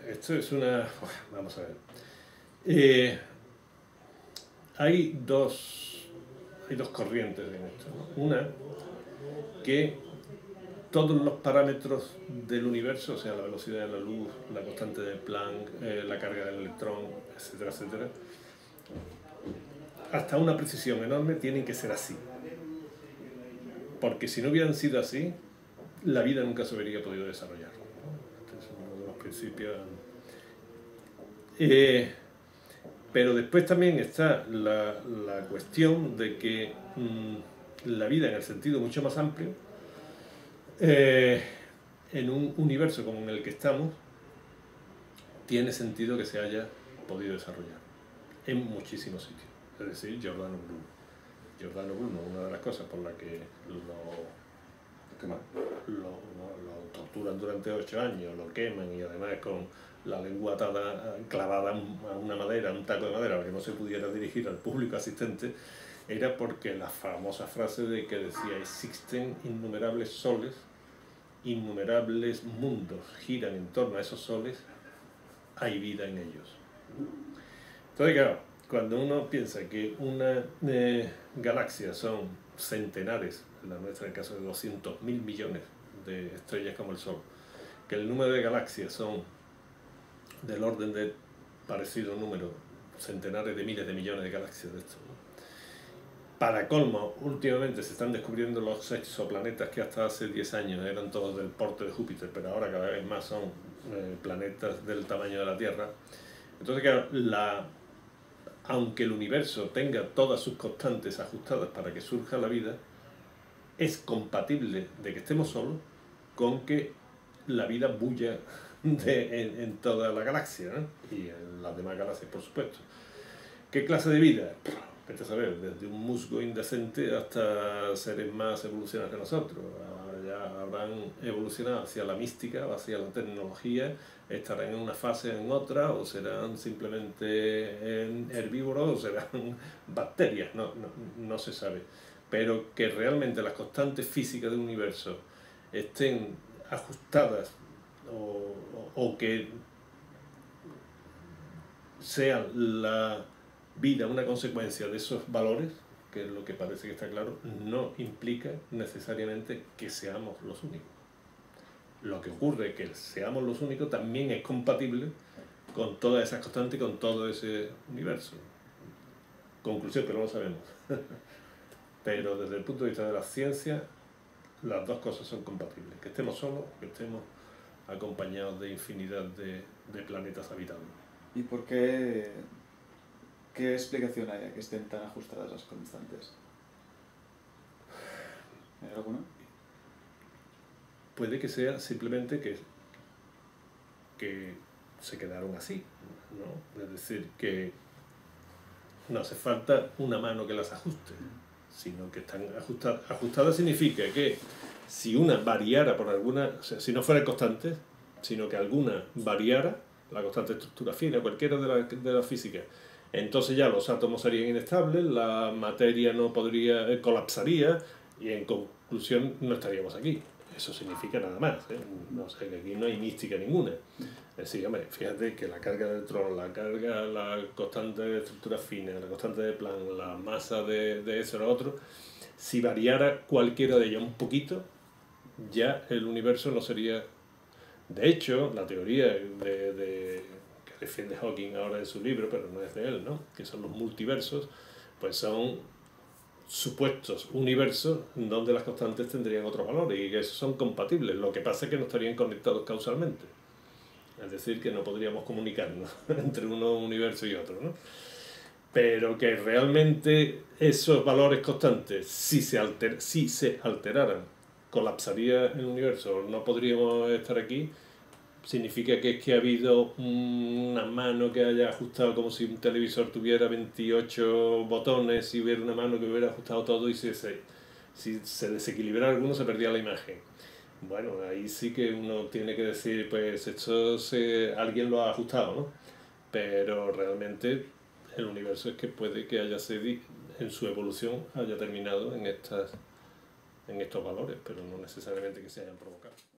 Esto es una... Vamos a ver. Eh, hay dos corrientes en esto, ¿no? Una, que todos los parámetros del universo, o sea, la velocidad de la luz, la constante de Planck, la carga del electrón, etcétera, etcétera, hasta una precisión enorme tienen que ser así. Porque si no hubieran sido así, la vida nunca se habría podido desarrollar, ¿no? Este es uno de los principios. Eh, pero después también está la cuestión de que la vida en el sentido mucho más amplio, eh, en un universo como en el que estamos, tiene sentido que se haya podido desarrollar en muchísimos sitios. Es decir, Giordano Bruno. Giordano Bruno, una de las cosas por las que lo torturan durante 8 años, lo queman y además con la lengua atada, clavada a una madera, a un taco de madera, para que no se pudiera dirigir al público asistente, era porque la famosa frase de que decía: existen innumerables soles, innumerables mundos giran en torno a esos soles, hay vida en ellos. Entonces, claro, cuando uno piensa que una galaxia son centenares, la nuestra en el caso de 200.000 millones de estrellas como el Sol, que el número de galaxias son del orden de parecido número, centenares de miles de millones de galaxias de esto, ¿no? Para colmo, últimamente se están descubriendo los exoplanetas que hasta hace 10 años eran todos del porte de Júpiter, pero ahora cada vez más son planetas del tamaño de la Tierra. Entonces, claro, aunque el universo tenga todas sus constantes ajustadas para que surja la vida, es compatible de que estemos solos con que la vida bulla en toda la galaxia, ¿no? Y en las demás galaxias, por supuesto. ¿Qué clase de vida? Vete a saber, desde un musgo indecente hasta seres más evolucionados que nosotros. Ya habrán evolucionado hacia la mística o hacia la tecnología, estarán en una fase o en otra, o serán simplemente herbívoros, o serán bacterias, no se sabe. Pero que realmente las constantes físicas del universo estén ajustadas o que sea la vida una consecuencia de esos valores, que es lo que parece que está claro, no implica necesariamente que seamos los únicos. Lo que ocurre es que seamos los únicos también es compatible con todas esas constantes y con todo ese universo. Conclusión, que no lo sabemos. Pero desde el punto de vista de la ciencia, las dos cosas son compatibles. Que estemos solos, que estemos acompañados de infinidad de planetas habitables. ¿Y por qué? ¿Qué explicación hay a que estén tan ajustadas las constantes? ¿Hay alguna? Puede que sea simplemente que se quedaron así, ¿no? Es decir, que no hace falta una mano que las ajuste, sino que están ajustadas. Ajustadas significa que si una variara por alguna, o sea, si no fuera constante, sino que alguna variara, la constante de estructura fina, cualquiera de la física, entonces ya los átomos serían inestables, la materia no podría, colapsaría, y en conclusión no estaríamos aquí. Eso significa nada más, ¿eh? No sé, que aquí no hay mística ninguna. Es decir, hombre, fíjate que la carga del electrón, la constante de estructura fina, la constante de Planck, la masa de eso o lo otro, si variara cualquiera de ellas un poquito, ya el universo no sería. De hecho, la teoría que defiende Hawking ahora en su libro, pero no es de él, ¿no? Que son los multiversos, pues son supuestos universos donde las constantes tendrían otros valores y que esos son compatibles. Lo que pasa es que no estarían conectados causalmente. Es decir, que no podríamos comunicarnos entre un universo y otro, ¿no? Pero que realmente esos valores constantes, si se alteraran, colapsaría el universo, no podríamos estar aquí, significa que es que ha habido una mano que haya ajustado, como si un televisor tuviera 28 botones y hubiera una mano que hubiera ajustado todo y si se desequilibrara alguno se perdía la imagen. Bueno, ahí sí que uno tiene que decir, pues esto alguien lo ha ajustado, ¿no? Pero realmente el universo es que puede que en su evolución haya terminado en estos valores, pero no necesariamente que se hayan provocado.